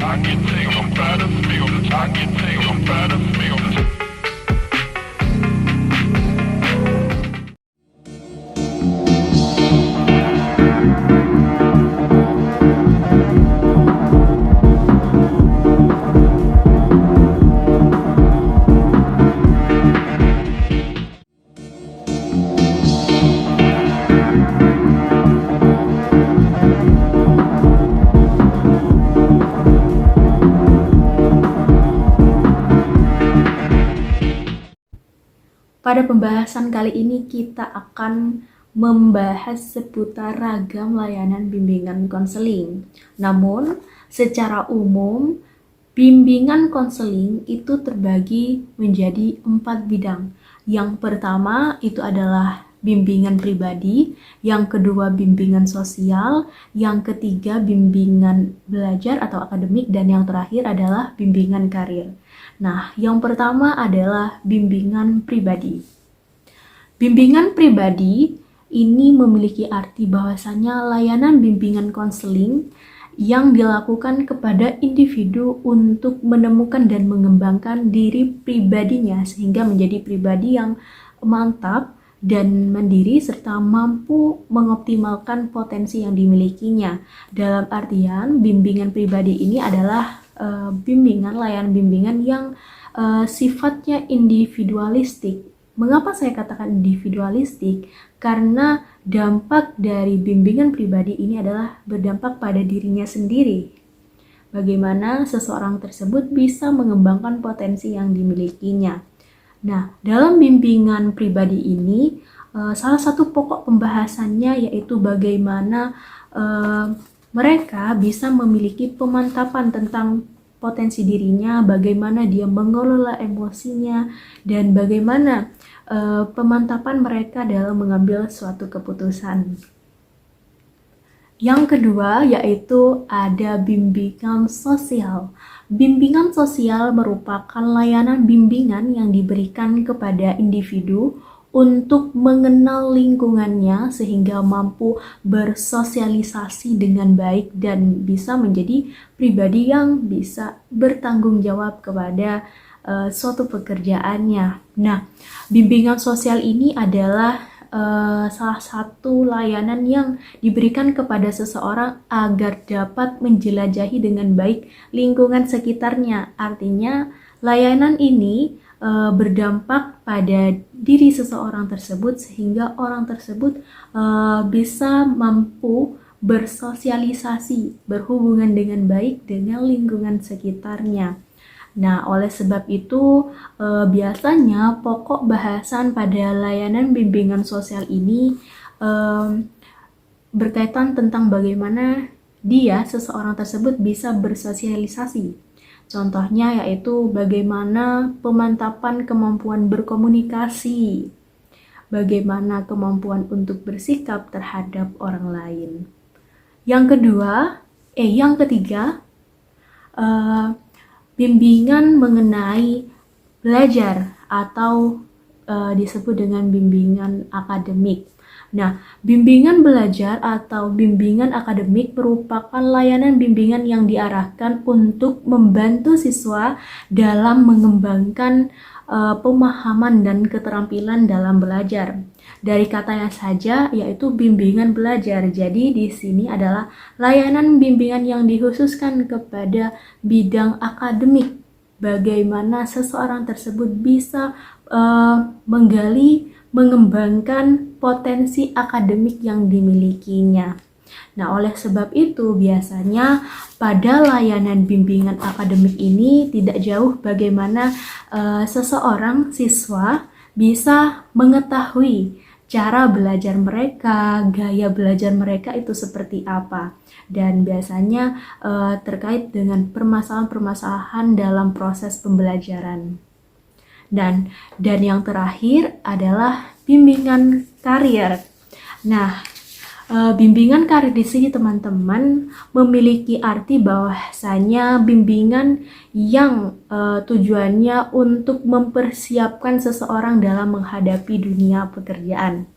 I can take on battlefield. I can take on battlefield. Pada pembahasan kali ini kita akan membahas seputar ragam layanan bimbingan konseling. Namun, secara umum, bimbingan konseling itu terbagi menjadi 4 bidang. Yang pertama itu adalah bimbingan pribadi, yang kedua bimbingan sosial, yang ketiga bimbingan belajar atau akademik, dan yang terakhir adalah bimbingan karir. Nah, yang pertama adalah bimbingan pribadi. Bimbingan pribadi ini memiliki arti bahwasanya layanan bimbingan konseling yang dilakukan kepada individu untuk menemukan dan mengembangkan diri pribadinya sehingga menjadi pribadi yang mantap dan mandiri serta mampu mengoptimalkan potensi yang dimilikinya. Dalam artian, bimbingan pribadi ini adalah layanan bimbingan yang sifatnya individualistik. Mengapa saya katakan individualistik? Karena dampak dari bimbingan pribadi ini adalah berdampak pada dirinya sendiri. Bagaimana seseorang tersebut bisa mengembangkan potensi yang dimilikinya. Nah, dalam bimbingan pribadi ini, salah satu pokok pembahasannya yaitu bagaimana mereka bisa memiliki pemantapan tentang potensi dirinya, bagaimana dia mengelola emosinya, dan bagaimana pemantapan mereka dalam mengambil suatu keputusan. Yang kedua yaitu ada bimbingan sosial. Bimbingan sosial merupakan layanan bimbingan yang diberikan kepada individu untuk mengenal lingkungannya sehingga mampu bersosialisasi dengan baik dan bisa menjadi pribadi yang bisa bertanggung jawab kepada suatu pekerjaannya. Nah, bimbingan sosial ini adalah salah satu layanan yang diberikan kepada seseorang agar dapat menjelajahi dengan baik lingkungan sekitarnya. Artinya, layanan ini berdampak pada diri seseorang tersebut sehingga orang tersebut bisa mampu bersosialisasi, berhubungan dengan baik dengan lingkungan sekitarnya. Nah, oleh sebab itu biasanya pokok bahasan pada layanan bimbingan sosial ini berkaitan tentang bagaimana seseorang tersebut bisa bersosialisasi. Contohnya yaitu bagaimana pemantapan kemampuan berkomunikasi, bagaimana kemampuan untuk bersikap terhadap orang lain. Yang ketiga, bimbingan mengenai belajar atau disebut dengan bimbingan akademik. Nah, bimbingan belajar atau bimbingan akademik merupakan layanan bimbingan yang diarahkan untuk membantu siswa dalam mengembangkan pemahaman dan keterampilan dalam belajar. Dari katanya saja yaitu bimbingan belajar. Jadi di sini adalah layanan bimbingan yang dikhususkan kepada bidang akademik. Bagaimana seseorang tersebut bisa mengembangkan potensi akademik yang dimilikinya. Nah, oleh sebab itu biasanya pada layanan bimbingan akademik ini tidak jauh bagaimana seseorang siswa bisa mengetahui cara belajar mereka, gaya belajar mereka itu seperti apa. Dan biasanya terkait dengan permasalahan-permasalahan dalam proses pembelajaran. Dan yang terakhir adalah bimbingan karir. Nah, bimbingan karir di sini teman-teman memiliki arti bahwasanya bimbingan yang tujuannya untuk mempersiapkan seseorang dalam menghadapi dunia pekerjaan.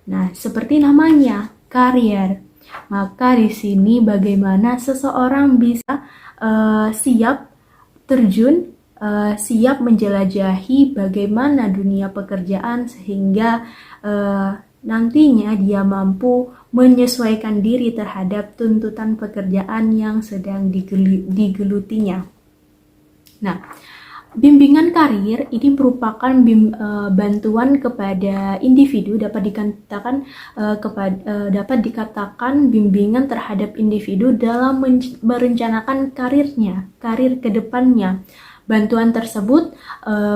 Nah, seperti namanya, karir. Maka di sini bagaimana seseorang bisa siap terjun, siap menjelajahi bagaimana dunia pekerjaan sehingga nantinya dia mampu menyesuaikan diri terhadap tuntutan pekerjaan yang sedang digelutinya. Nah, bimbingan karir ini merupakan bantuan kepada individu, dapat dikatakan bimbingan terhadap individu dalam merencanakan karir ke depannya. Bantuan tersebut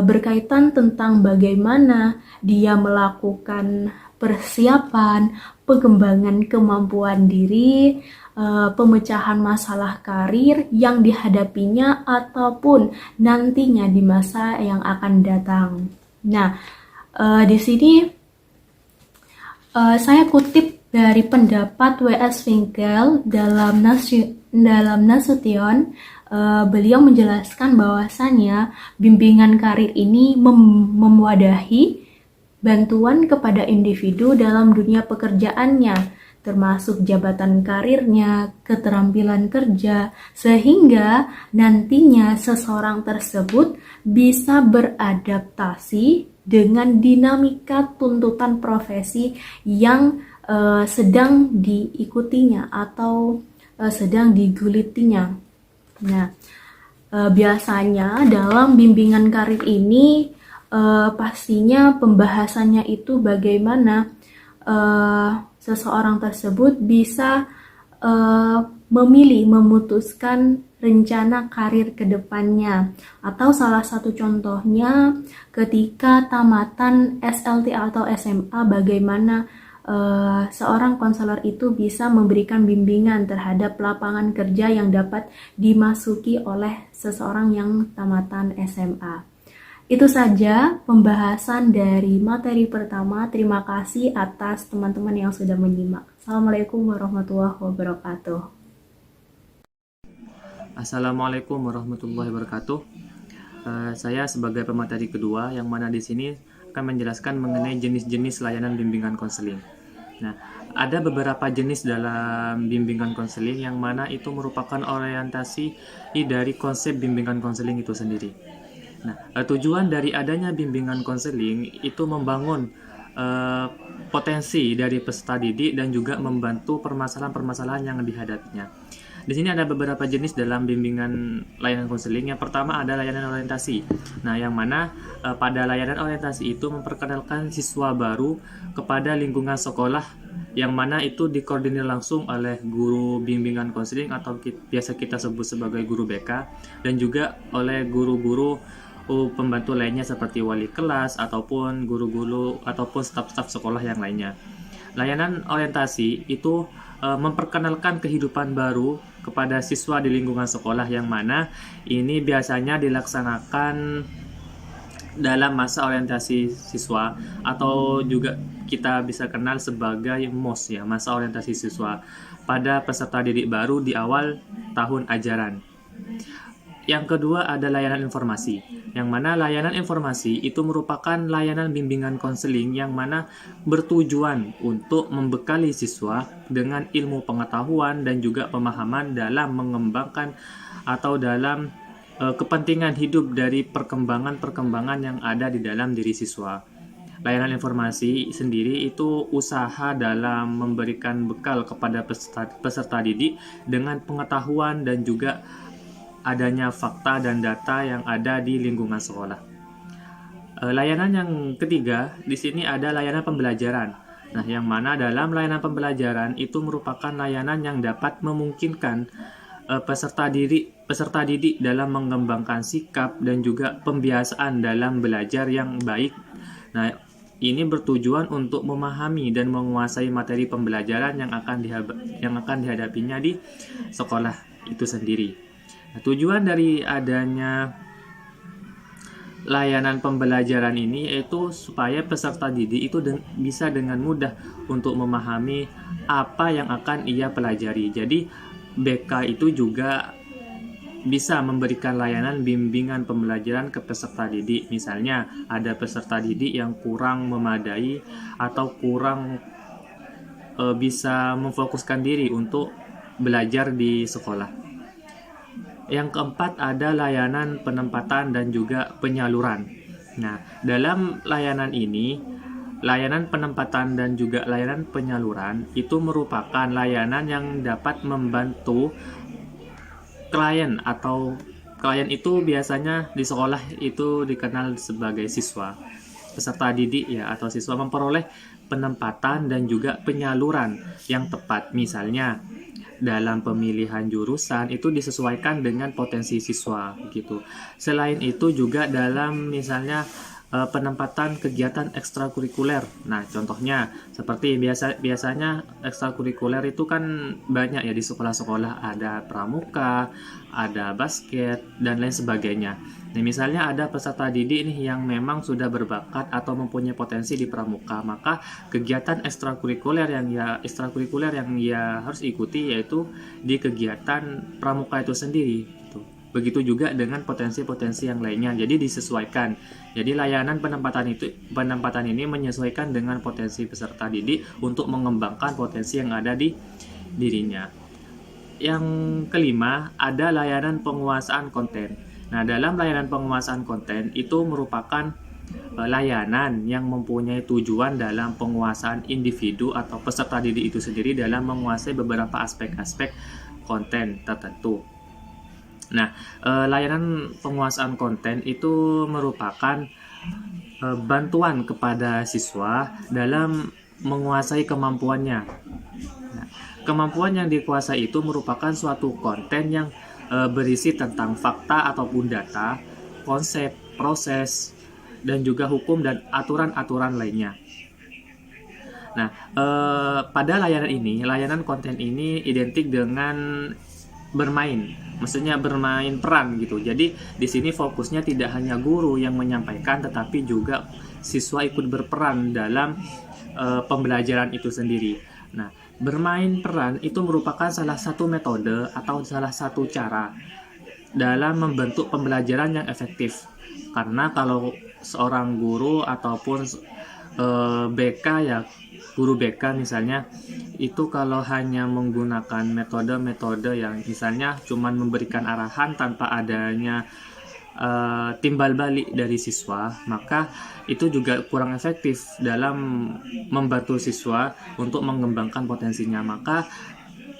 berkaitan tentang bagaimana dia melakukan persiapan, pengembangan kemampuan diri, pemecahan masalah karir yang dihadapinya ataupun nantinya di masa yang akan datang. Nah, di sini saya kutip dari pendapat W.S. Finkel dalam Nasution. Beliau menjelaskan bahwasannya bimbingan karir ini memwadahi bantuan kepada individu dalam dunia pekerjaannya, termasuk jabatan karirnya, keterampilan kerja, sehingga nantinya seseorang tersebut bisa beradaptasi dengan dinamika tuntutan profesi yang sedang diikutinya atau sedang digulitinya. Nah, biasanya dalam bimbingan karir ini pastinya pembahasannya itu bagaimana seseorang tersebut bisa memutuskan rencana karir ke depannya. Atau salah satu contohnya ketika tamatan SLT atau SMA, bagaimana seorang konselor itu bisa memberikan bimbingan terhadap lapangan kerja yang dapat dimasuki oleh seseorang yang tamatan SMA. Itu saja pembahasan dari materi pertama. Terima kasih atas teman-teman yang sudah menyimak. Assalamualaikum warahmatullahi wabarakatuh. Assalamualaikum warahmatullahi wabarakatuh. Saya sebagai pemateri kedua yang mana di sini akan menjelaskan mengenai jenis-jenis layanan bimbingan konseling. Nah, ada beberapa jenis dalam bimbingan konseling yang mana itu merupakan orientasi dari konsep bimbingan konseling itu sendiri. Nah, tujuan dari adanya bimbingan konseling itu membangun potensi dari peserta didik dan juga membantu permasalahan-permasalahan yang dihadapinya. Di sini ada beberapa jenis dalam bimbingan layanan konseling. Yang pertama ada layanan orientasi. Nah, yang mana pada layanan orientasi itu memperkenalkan siswa baru kepada lingkungan sekolah, yang mana itu dikoordinir langsung oleh guru bimbingan konseling atau biasa kita sebut sebagai guru BK, dan juga oleh guru-guru pembantu lainnya seperti wali kelas ataupun guru-guru ataupun staf-staf sekolah yang lainnya. Layanan orientasi itu memperkenalkan kehidupan baru kepada siswa di lingkungan sekolah, yang mana ini biasanya dilaksanakan dalam masa orientasi siswa atau juga kita bisa kenal sebagai MOS ya, masa orientasi siswa pada peserta didik baru di awal tahun ajaran. Yang kedua ada layanan informasi, yang mana layanan informasi itu merupakan layanan bimbingan konseling yang mana bertujuan untuk membekali siswa dengan ilmu pengetahuan dan juga pemahaman dalam mengembangkan atau dalam kepentingan hidup dari perkembangan-perkembangan yang ada di dalam diri siswa. Layanan informasi sendiri itu usaha dalam memberikan bekal kepada peserta didik dengan pengetahuan dan juga adanya fakta dan data yang ada di lingkungan sekolah. Layanan yang ketiga di sini ada layanan pembelajaran. Nah, yang mana dalam layanan pembelajaran itu merupakan layanan yang dapat memungkinkan peserta didik dalam mengembangkan sikap dan juga pembiasaan dalam belajar yang baik. Nah, ini bertujuan untuk memahami dan menguasai materi pembelajaran yang akan dihadapinya di sekolah itu sendiri. Nah, tujuan dari adanya layanan pembelajaran ini yaitu supaya peserta didik itu bisa dengan mudah untuk memahami apa yang akan ia pelajari. Jadi BK itu juga bisa memberikan layanan bimbingan pembelajaran ke peserta didik. Misalnya ada peserta didik yang kurang memadai atau kurang bisa memfokuskan diri untuk belajar di sekolah. Yang keempat ada layanan penempatan dan juga penyaluran. Nah, dalam layanan ini, layanan penempatan dan juga layanan penyaluran itu merupakan layanan yang dapat membantu klien, atau klien itu biasanya di sekolah itu dikenal sebagai siswa, peserta didik ya, atau siswa memperoleh penempatan dan juga penyaluran yang tepat. Misalnya dalam pemilihan jurusan itu disesuaikan dengan potensi siswa gitu. Selain itu juga dalam misalnya penempatan kegiatan ekstrakurikuler. Nah, contohnya seperti biasanya ekstrakurikuler itu kan banyak ya di sekolah-sekolah, ada pramuka, ada basket dan lain sebagainya. Nah, misalnya ada peserta didik nih yang memang sudah berbakat atau mempunyai potensi di pramuka, maka kegiatan ekstrakurikuler yang ia harus ikuti yaitu di kegiatan pramuka itu sendiri. Begitu juga dengan potensi-potensi yang lainnya. Jadi disesuaikan. Jadi layanan penempatan ini menyesuaikan dengan potensi peserta didik untuk mengembangkan potensi yang ada di dirinya. Yang kelima, ada layanan penguasaan konten. Nah, dalam layanan penguasaan konten itu merupakan layanan yang mempunyai tujuan dalam penguasaan individu atau peserta didik itu sendiri dalam menguasai beberapa aspek-aspek konten tertentu. Nah, layanan penguasaan konten itu merupakan bantuan kepada siswa dalam menguasai kemampuannya. Nah, kemampuan yang dikuasai itu merupakan suatu konten yang berisi tentang fakta ataupun data, konsep, proses, dan juga hukum dan aturan-aturan lainnya. Nah, pada layanan konten ini identik dengan bermain, maksudnya bermain peran gitu. Jadi di sini fokusnya tidak hanya guru yang menyampaikan, tetapi juga siswa ikut berperan dalam pembelajaran itu sendiri. Nah, bermain peran itu merupakan salah satu metode atau salah satu cara dalam membentuk pembelajaran yang efektif. Karena kalau seorang guru ataupun BK ya, guru BK misalnya, itu kalau hanya menggunakan metode-metode yang misalnya cuman memberikan arahan tanpa adanya timbal balik dari siswa, maka itu juga kurang efektif dalam membantu siswa untuk mengembangkan potensinya. Maka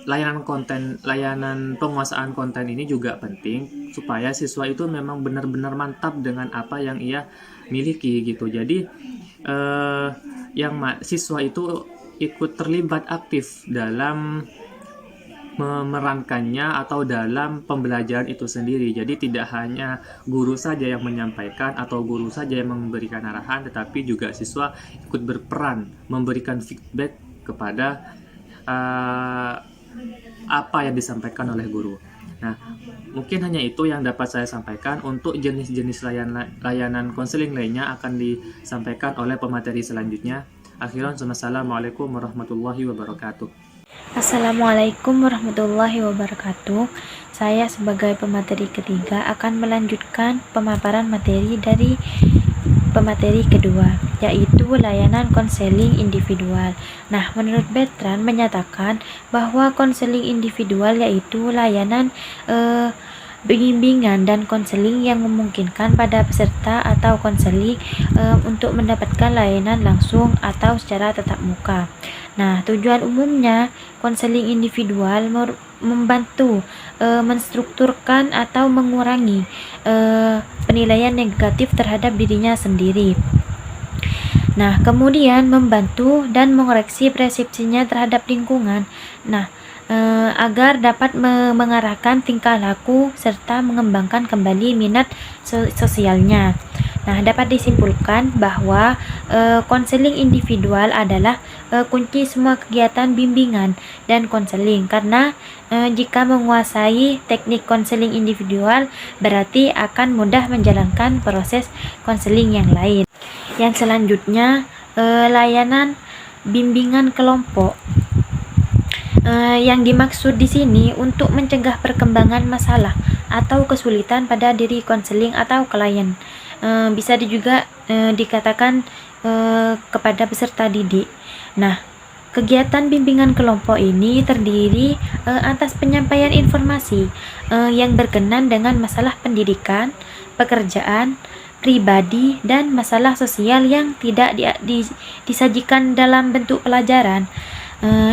layanan penguasaan konten ini juga penting supaya siswa itu memang benar-benar mantap dengan apa yang ia miliki gitu. Jadi siswa itu ikut terlibat aktif dalam memerankannya atau dalam pembelajaran itu sendiri. Jadi tidak hanya guru saja yang menyampaikan atau guru saja yang memberikan arahan, tetapi juga siswa ikut berperan memberikan feedback kepada apa yang disampaikan oleh guru. Nah, mungkin hanya itu yang dapat saya sampaikan. Untuk jenis-jenis layanan konseling lainnya akan disampaikan oleh pemateri selanjutnya. Akhiran, wassalamualaikum warahmatullahi wabarakatuh. Assalamualaikum warahmatullahi wabarakatuh. Saya sebagai pemateri ketiga akan melanjutkan pemaparan materi dari pemateri kedua, yaitu layanan konseling individual. Nah, menurut Bertrand menyatakan bahwa konseling individual yaitu layanan bimbingan dan konseling yang memungkinkan pada peserta atau konseling untuk mendapatkan layanan langsung atau secara tatap muka. Nah, tujuan umumnya konseling individual membantu menstrukturkan atau mengurangi penilaian negatif terhadap dirinya sendiri. Nah, kemudian membantu dan mengoreksi persepsinya terhadap lingkungan. Nah, agar dapat mengarahkan tingkah laku serta mengembangkan kembali minat sosialnya. Nah, dapat disimpulkan bahwa konseling individual adalah kunci semua kegiatan bimbingan dan konseling, karena jika menguasai teknik konseling individual berarti akan mudah menjalankan proses konseling yang lain. Yang selanjutnya, layanan bimbingan kelompok. Yang dimaksud di sini untuk mencegah perkembangan masalah atau kesulitan pada diri konseling atau klien. Bisa juga dikatakan kepada peserta didik. Nah, kegiatan bimbingan kelompok ini terdiri atas penyampaian informasi yang berkenan dengan masalah pendidikan, pekerjaan, pribadi, dan masalah sosial yang tidak disajikan dalam bentuk pelajaran.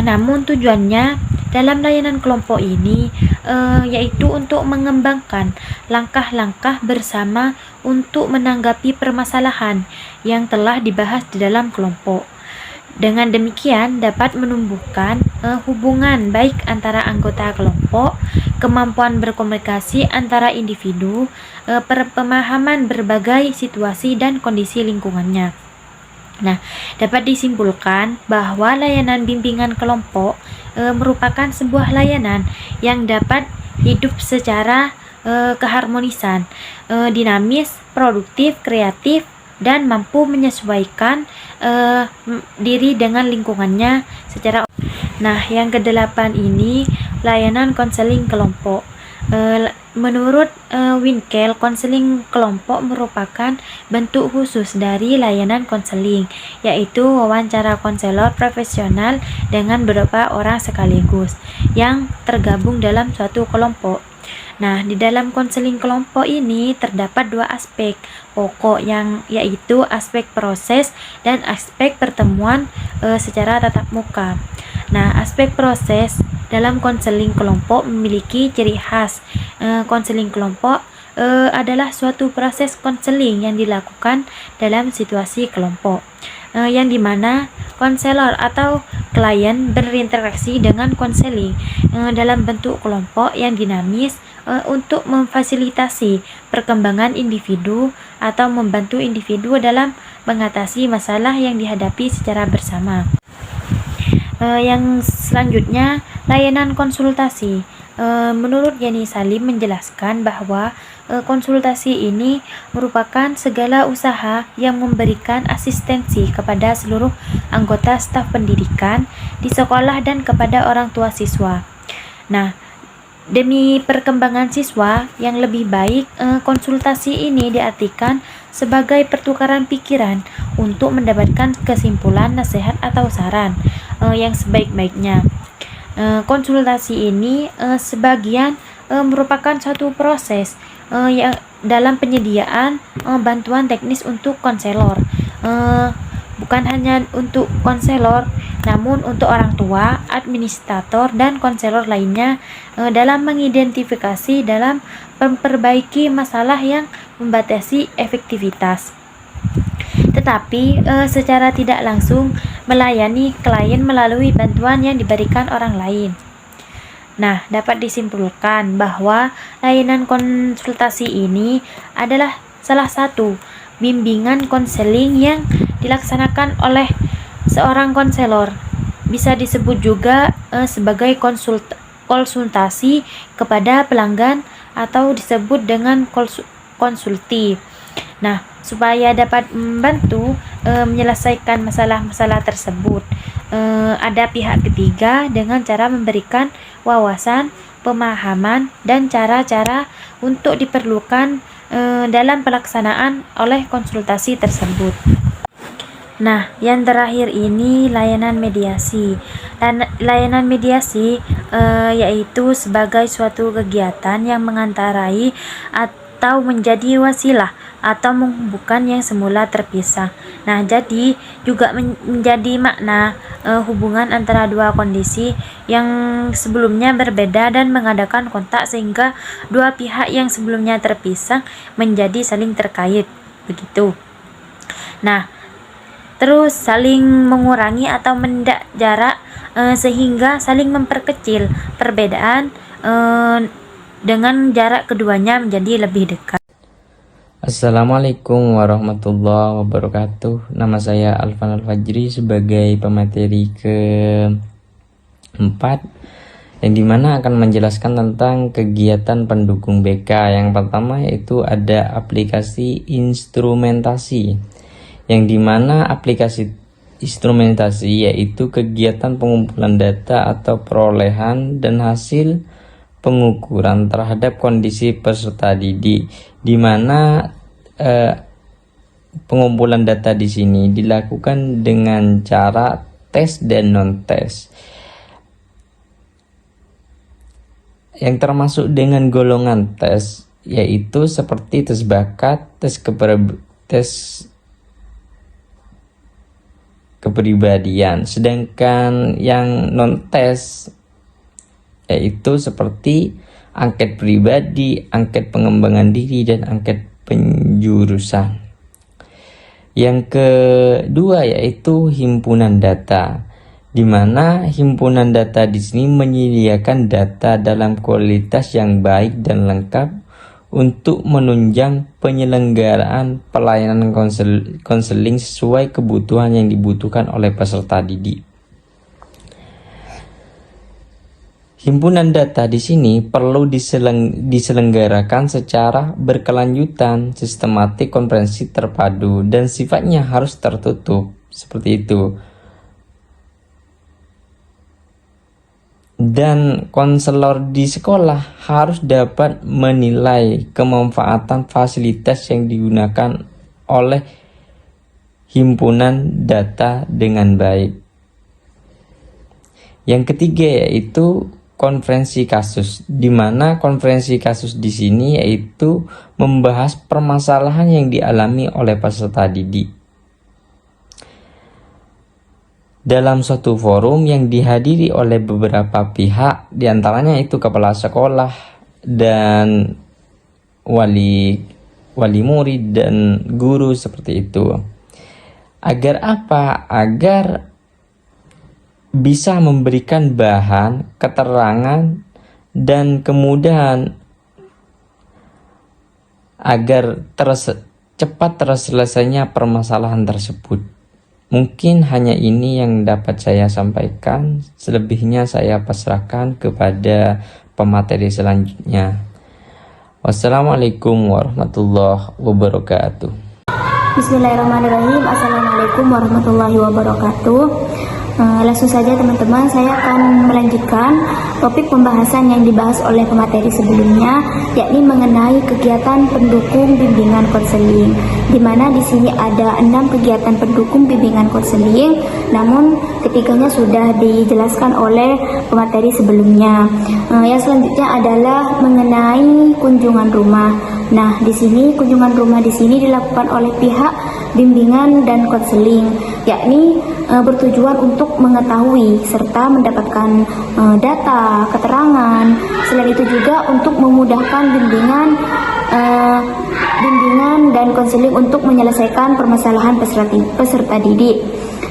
Namun tujuannya dalam layanan kelompok ini yaitu untuk mengembangkan langkah-langkah bersama untuk menanggapi permasalahan yang telah dibahas di dalam kelompok. Dengan demikian dapat menumbuhkan hubungan baik antara anggota kelompok, kemampuan berkomunikasi antara individu, pemahaman berbagai situasi dan kondisi lingkungannya. Nah, dapat disimpulkan bahwa layanan bimbingan kelompok merupakan sebuah layanan yang dapat hidup secara keharmonisan, dinamis, produktif, kreatif, dan mampu menyesuaikan diri dengan lingkungannya secara. Nah, yang kedelapan ini layanan konseling kelompok. Menurut Winkel, konseling kelompok merupakan bentuk khusus dari layanan konseling, yaitu wawancara konselor profesional dengan beberapa orang sekaligus yang tergabung dalam suatu kelompok. Nah, di dalam konseling kelompok ini terdapat dua aspek pokok yang yaitu aspek proses dan aspek pertemuan secara tatap muka. Nah, aspek proses dalam konseling kelompok memiliki ciri khas. Konseling kelompok adalah suatu proses konseling yang dilakukan dalam situasi kelompok, yang dimana konselor atau klien berinteraksi dengan konseling dalam bentuk kelompok yang dinamis untuk memfasilitasi perkembangan individu atau membantu individu dalam mengatasi masalah yang dihadapi secara bersama. Yang selanjutnya, layanan konsultasi. Menurut Yani Salim menjelaskan bahwa konsultasi ini merupakan segala usaha yang memberikan asistensi kepada seluruh anggota staf pendidikan di sekolah dan kepada orang tua siswa. Nah, demi perkembangan siswa yang lebih baik, konsultasi ini diartikan sebagai pertukaran pikiran untuk mendapatkan kesimpulan, nasihat, atau saran yang sebaik-baiknya. Konsultasi ini sebagian merupakan suatu proses yang dalam penyediaan bantuan teknis untuk konselor, bukan hanya untuk konselor, namun untuk orang tua, administrator, dan konselor lainnya dalam mengidentifikasi dalam memperbaiki masalah yang membatasi efektivitas. Tetapi secara tidak langsung melayani klien melalui bantuan yang diberikan orang lain. Nah, dapat disimpulkan bahwa layanan konsultasi ini adalah salah satu bimbingan konseling yang dilaksanakan oleh seorang konselor. Bisa disebut juga sebagai konsultasi kepada pelanggan atau disebut dengan konsulti. Nah, supaya dapat membantu menyelesaikan masalah-masalah tersebut, ada pihak ketiga dengan cara memberikan wawasan, pemahaman, dan cara-cara untuk diperlukan dalam pelaksanaan oleh konsultasi tersebut. Nah, yang terakhir ini layanan mediasi. Layanan mediasi yaitu sebagai suatu kegiatan yang mengantarai atau menjadi wasilah atau menghubungkan yang semula terpisah. Nah, jadi juga menjadi makna hubungan antara dua kondisi yang sebelumnya berbeda dan mengadakan kontak sehingga dua pihak yang sebelumnya terpisah menjadi saling terkait, begitu. Nah, terus saling mengurangi atau mendak jarak sehingga saling memperkecil perbedaan dengan jarak keduanya menjadi lebih dekat. Assalamualaikum warahmatullahi wabarakatuh. Nama saya Alfan Al-Fajri sebagai pemateri keempat, yang dimana akan menjelaskan tentang kegiatan pendukung BK. Yang pertama yaitu ada aplikasi instrumentasi, yang dimana aplikasi instrumentasi yaitu kegiatan pengumpulan data atau perolehan dan hasil pengukuran terhadap kondisi peserta didik, di mana pengumpulan data di sini dilakukan dengan cara tes dan non-tes. Yang termasuk dengan golongan tes yaitu seperti tes bakat, tes kepribadian. Sedangkan yang non-tes yaitu seperti angket pribadi, angket pengembangan diri, dan angket penjurusan. Yang kedua yaitu himpunan data, di mana himpunan data di sini menyediakan data dalam kualitas yang baik dan lengkap untuk menunjang penyelenggaraan pelayanan konseling sesuai kebutuhan yang dibutuhkan oleh peserta didik. Himpunan data di sini perlu diselenggarakan secara berkelanjutan, sistematik, komprehensif, terpadu, dan sifatnya harus tertutup, seperti itu. Dan konselor di sekolah harus dapat menilai kemanfaatan fasilitas yang digunakan oleh himpunan data dengan baik. Yang ketiga yaitu konferensi kasus, di mana konferensi kasus di sini yaitu membahas permasalahan yang dialami oleh peserta didik dalam suatu forum yang dihadiri oleh beberapa pihak, diantaranya itu kepala sekolah dan wali murid dan guru, seperti itu. Agar apa? Agar bisa memberikan bahan, keterangan, dan kemudahan agar cepat terselesainya permasalahan tersebut. Mungkin hanya ini yang dapat saya sampaikan, selebihnya saya pasrahkan kepada pemateri selanjutnya. Wassalamualaikum warahmatullahi wabarakatuh. Bismillahirrahmanirrahim. Assalamualaikum warahmatullahi wabarakatuh. Langsung saja teman-teman, saya akan melanjutkan topik pembahasan yang dibahas oleh pemateri sebelumnya, yakni mengenai kegiatan pendukung bimbingan konseling, di mana di sini ada 6 kegiatan pendukung bimbingan konseling, namun ketiganya sudah dijelaskan oleh pemateri sebelumnya. Yang selanjutnya adalah mengenai kunjungan rumah. Nah, di sini kunjungan rumah di sini dilakukan oleh pihak bimbingan dan konseling, yakni bertujuan untuk mengetahui serta mendapatkan data, keterangan. Selain itu juga untuk memudahkan bimbingan dan konseling untuk menyelesaikan permasalahan peserta didik.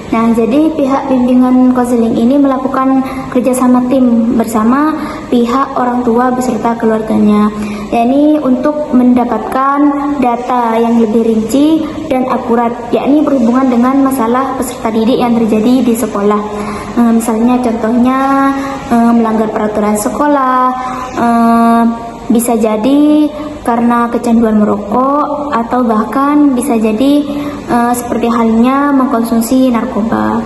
Nah, jadi pihak bimbingan konseling ini melakukan kerjasama tim bersama pihak orang tua beserta keluarganya, yakni untuk mendapatkan data yang lebih rinci dan akurat, yakni berhubungan dengan masalah peserta didik yang terjadi di sekolah. Misalnya contohnya melanggar peraturan sekolah, bisa jadi karena kecanduan merokok, atau bahkan bisa jadi seperti halnya mengkonsumsi narkoba.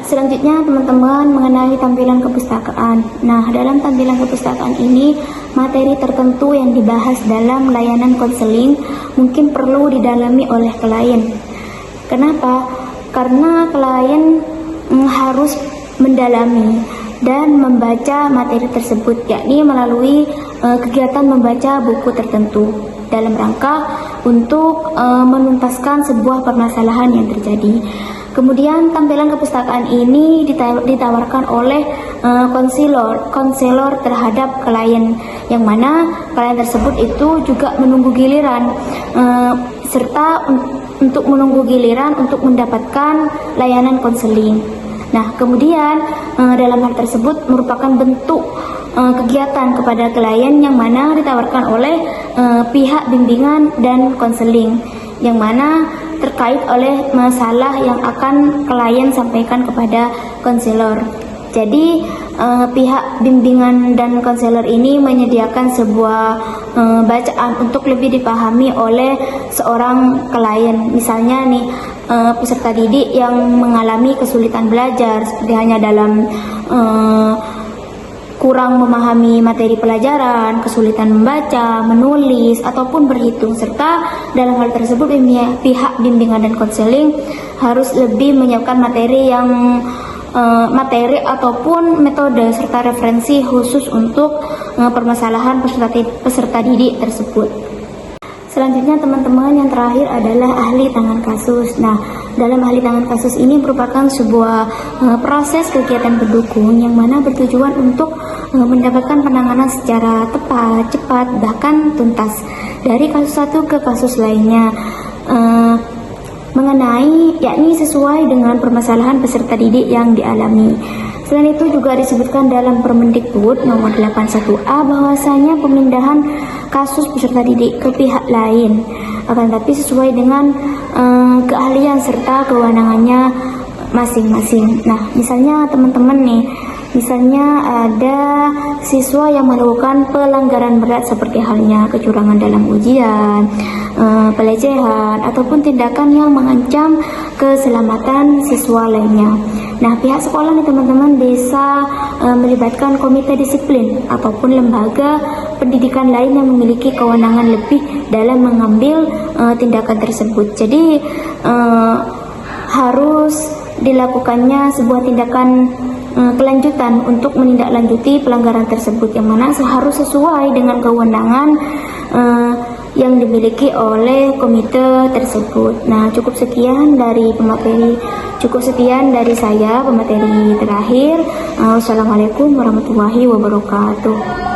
Selanjutnya teman-teman mengenai tampilan kepustakaan. Nah, dalam tampilan kepustakaan ini materi tertentu yang dibahas dalam layanan konseling mungkin perlu didalami oleh klien. Kenapa? Karena klien harus mendalami dan membaca materi tersebut, yakni melalui kegiatan membaca buku tertentu dalam rangka untuk menuntaskan sebuah permasalahan yang terjadi. Kemudian tampilan kepustakaan ini ditawarkan oleh konselor terhadap klien, yang mana klien tersebut itu juga menunggu giliran serta untuk menunggu giliran untuk mendapatkan layanan konseling. Nah, kemudian dalam hal tersebut merupakan bentuk kegiatan kepada klien yang mana ditawarkan oleh pihak bimbingan dan konseling, yang mana terkait oleh masalah yang akan klien sampaikan kepada konselor. Jadi pihak bimbingan dan konselor ini menyediakan sebuah bacaan untuk lebih dipahami oleh seorang klien. Misalnya nih, peserta didik yang mengalami kesulitan belajar, seperti hanya dalam kurang memahami materi pelajaran, kesulitan membaca, menulis, ataupun berhitung, serta dalam hal tersebut pihak bimbingan dan konseling harus lebih menyiapkan materi ataupun metode serta referensi khusus untuk permasalahan peserta didik tersebut. Selanjutnya teman-teman, yang terakhir adalah ahli tangan kasus. Nah, dalam ahli tangan kasus ini merupakan sebuah proses kegiatan pendukung yang mana bertujuan untuk mendapatkan penanganan secara tepat, cepat, bahkan tuntas dari kasus satu ke kasus lainnya, yakni sesuai dengan permasalahan peserta didik yang dialami. Selain itu juga disebutkan dalam Permendikbud nomor 81A bahwasanya pemindahan kasus peserta didik ke pihak lain akan tapi sesuai dengan keahlian serta kewenangannya masing-masing. Nah, misalnya teman-teman nih, misalnya ada siswa yang melakukan pelanggaran berat seperti halnya kecurangan dalam ujian, pelecehan, ataupun tindakan yang mengancam keselamatan siswa lainnya. Nah, pihak sekolah nih teman-teman bisa melibatkan komite disiplin ataupun lembaga pendidikan lain yang memiliki kewenangan lebih dalam mengambil tindakan tersebut. Jadi harus dilakukannya sebuah tindakan kelanjutan untuk menindaklanjuti pelanggaran tersebut, yang mana harus sesuai dengan kewenangan yang dimiliki oleh komite tersebut. Nah, cukup sekian dari saya pemateri terakhir. Wassalamualaikum warahmatullahi wabarakatuh.